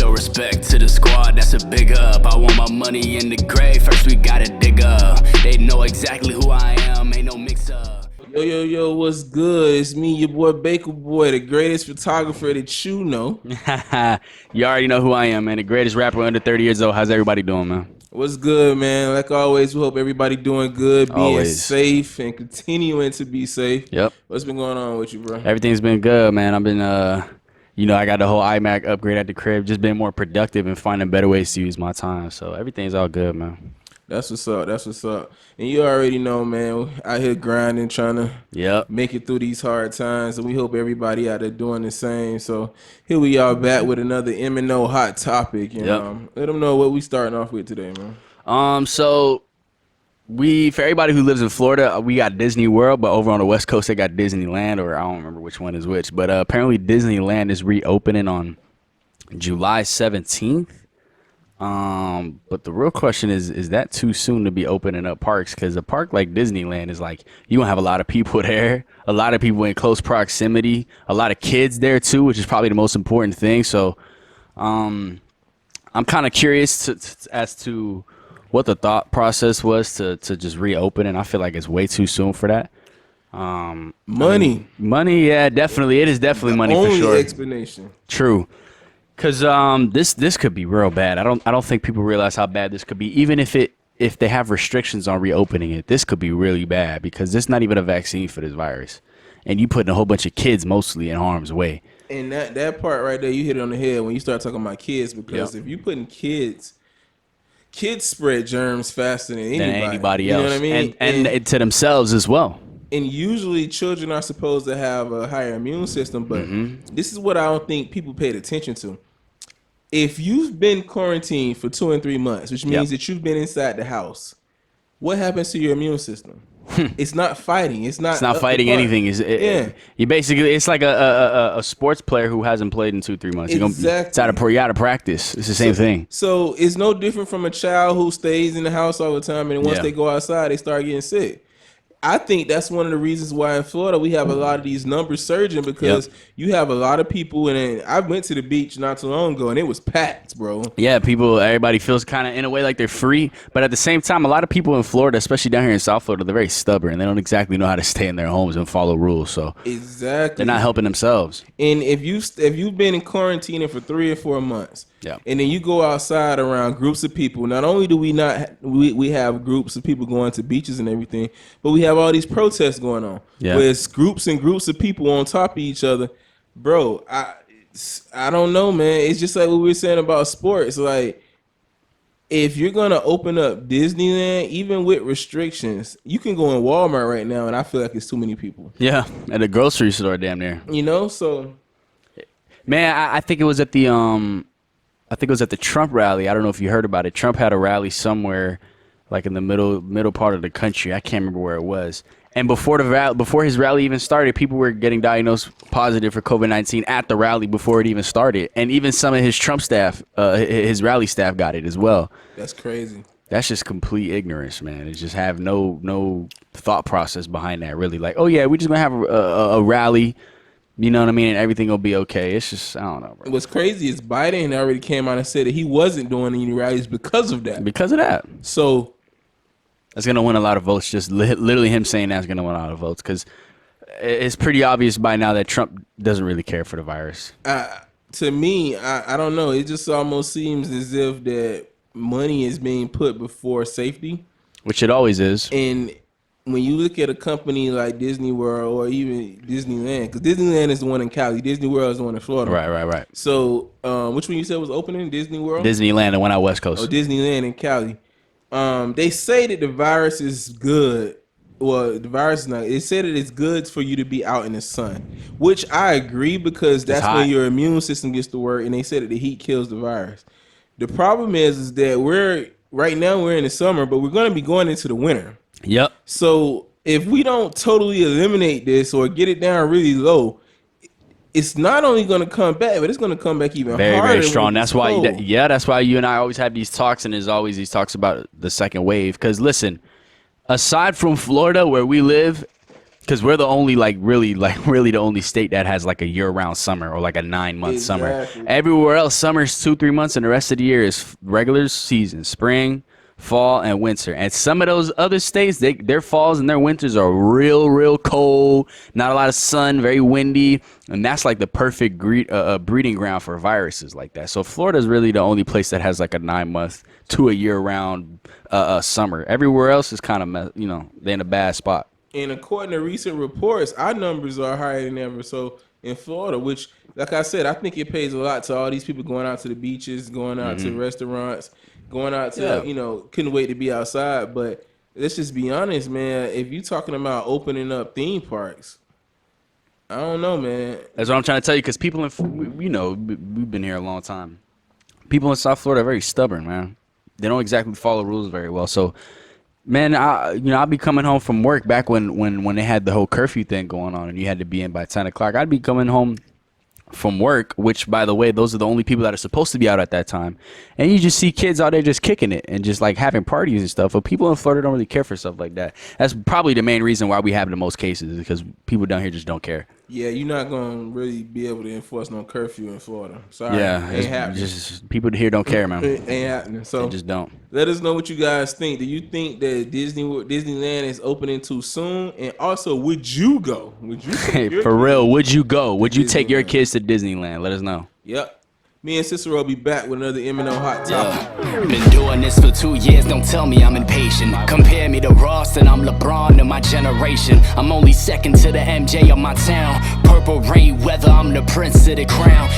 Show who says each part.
Speaker 1: show respect to the squad, that's a big up. I want my money in the grave, first we gotta dig up. They know exactly who I am, ain't no mix up.
Speaker 2: Yo, what's good? It's me, your boy Bakerboy, the greatest photographer that you know.
Speaker 3: You already know who I am, man. The greatest rapper under 30 years old. How's everybody doing, man?
Speaker 2: What's good, man? Like always, we hope everybody doing good, being
Speaker 3: Always.
Speaker 2: safe, and continuing to be safe.
Speaker 3: Yep.
Speaker 2: What's been going on with you, bro?
Speaker 3: Everything's been good, man. I've been, I got the whole iMac upgrade at the crib. Just been more productive and finding better ways to use my time. So everything's all good, man.
Speaker 2: That's what's up. That's what's up. And you already know, man, out here grinding, trying to make it through these hard times. And we hope everybody out there doing the same. So here we are back with another M&O hot topic. And let them know what we starting off with today, man.
Speaker 3: So for everybody who lives in Florida, we got Disney World, but over on the West Coast, they got Disneyland, or I don't remember which one is which. But apparently Disneyland is reopening on July 17th. But the real question is that too soon to be opening up parks? Because a park like Disneyland is like, you gonna have a lot of people there, a lot of people in close proximity, a lot of kids there too, which is probably the most important thing. So, I'm kind of curious as to what the thought process was to just reopen, and I feel like it's way too soon for that.
Speaker 2: Money,
Speaker 3: yeah, definitely, it is definitely money for sure.
Speaker 2: Only explanation.
Speaker 3: True. Cause this could be real bad. I don't think people realize how bad this could be. Even if they have restrictions on reopening it, this could be really bad because there's not even a vaccine for this virus, and you putting a whole bunch of kids mostly in harm's way.
Speaker 2: And that part right there, you hit it on the head when you start talking about kids, because if you putting kids spread germs faster than anybody
Speaker 3: else.
Speaker 2: You know what I mean?
Speaker 3: And to themselves as well.
Speaker 2: And usually children are supposed to have a higher immune system, but this is what I don't think people paid attention to. If you've been quarantined for 2 and 3 months, which means that you've been inside the house, what happens to your immune system? It's not fighting. It's not
Speaker 3: fighting anything. You basically, it's like a sports player who hasn't played in 2-3 months.
Speaker 2: Exactly.
Speaker 3: You're out of practice. It's the same thing.
Speaker 2: So it's no different from a child who stays in the house all the time, and once they go outside, they start getting sick. I think that's one of the reasons why in Florida we have a lot of these numbers surging, because you have a lot of people. And I went to the beach not too long ago, and it was packed, bro.
Speaker 3: Yeah, everybody feels kind of in a way like they're free, but at the same time, a lot of people in Florida, especially down here in South Florida, they're very stubborn. They don't exactly know how to stay in their homes and follow rules. So they're not helping themselves.
Speaker 2: And if you've been in quarantine for 3 or 4 months, and then you go outside around groups of people, not only do we have groups of people going to beaches and everything, but we have all these protests going on. Where it's groups and groups of people on top of each other. Bro, I don't know, man. It's just like what we were saying about sports. Like, if you're going to open up Disneyland, even with restrictions, you can go in Walmart right now, and I feel like it's too many people.
Speaker 3: Yeah, at the grocery store damn near.
Speaker 2: You know, so...
Speaker 3: Man, I think it was at the... I think it was at the Trump rally. I don't know if you heard about it. Trump had a rally somewhere, like in the middle part of the country. I can't remember where it was. And before his rally even started, people were getting diagnosed positive for COVID-19 at the rally before it even started. And even some of his Trump staff, his rally staff, got it as well.
Speaker 2: That's crazy.
Speaker 3: That's just complete ignorance, man. It just have no thought process behind that, really. Like, oh yeah, we're just gonna have a rally. You know what I mean? And everything will be okay. It's just, I don't know, bro.
Speaker 2: What's crazy is Biden already came out and said that he wasn't doing any rallies because of that.
Speaker 3: Because of that.
Speaker 2: So
Speaker 3: that's going to win a lot of votes. Just literally him saying that's going to win a lot of votes, because it's pretty obvious by now that Trump doesn't really care for the virus.
Speaker 2: To me, I don't know. It just almost seems as if that money is being put before safety.
Speaker 3: Which it always is.
Speaker 2: And when you look at a company like Disney World or even Disneyland, because Disneyland is the one in Cali, Disney World is the one in Florida.
Speaker 3: Right.
Speaker 2: So, which one you said was opening? Disney World?
Speaker 3: Disneyland, the one out West Coast.
Speaker 2: Oh, Disneyland in Cali. They say that the virus is good. Well, the virus is not. They say that it's good for you to be out in the sun, which I agree, because that's when your immune system gets to work. And they said that the heat kills the virus. The problem is that right now we're in the summer, but we're going to be going into the winter.
Speaker 3: Yep.
Speaker 2: So if we don't totally eliminate this or get it down really low, it's not only going to come back, but it's going to come back even harder.
Speaker 3: Very strong. That's why, that's why you and I always have these talks, and there's always these talks about the second wave. Because listen, aside from Florida, where we live, Because we're the only really the only state that has like a year-round summer or like a 9-month summer. Everywhere else, summer's 2-3 months, and the rest of the year is regular season, spring, fall, and winter. And some of those other states, their falls and their winters are real cold, not a lot of sun, very windy, and that's like the perfect breeding ground for viruses like that. So Florida's really the only place that has like a 9-month to a year-round summer. Everywhere else is kind of they're in a bad spot.
Speaker 2: And according to recent reports, our numbers are higher than ever. So in Florida, which, like I said, I think it pays a lot to all these people going out to the beaches, going out to restaurants, going out to, couldn't wait to be outside. But let's just be honest, man. If you're talking about opening up theme parks, I don't know, man.
Speaker 3: That's what I'm trying to tell you, because people we've been here a long time. People in South Florida are very stubborn, man. They don't exactly follow rules very well. So, man, I'll be coming home from work back when they had the whole curfew thing going on and you had to be in by 10 o'clock. I'd be coming home from work, which, by the way, those are the only people that are supposed to be out at that time. And you just see kids out there just kicking it and just like having parties and stuff. But people in Florida don't really care for stuff like that. That's probably the main reason why we have the most cases, is because people down here just don't care.
Speaker 2: Yeah, you're not going to really be able to enforce no curfew in Florida. Sorry,
Speaker 3: yeah,
Speaker 2: ain't happening.
Speaker 3: Just people here don't care, man.
Speaker 2: It ain't happening. So
Speaker 3: they just don't.
Speaker 2: Let us know what you guys think. Do you think that Disneyland is opening too soon? And also, would you go? Would you?
Speaker 3: For real, would you go? Would you take your kids to Disneyland? Let us know.
Speaker 2: Yep. Me and Cicero will be back with another M&O Hot Topic.
Speaker 1: Been doing this for 2 years, don't tell me I'm impatient. Compare me to Ross and I'm LeBron of my generation. I'm only second to the MJ of my town. Purple rain weather, I'm the prince of the crown.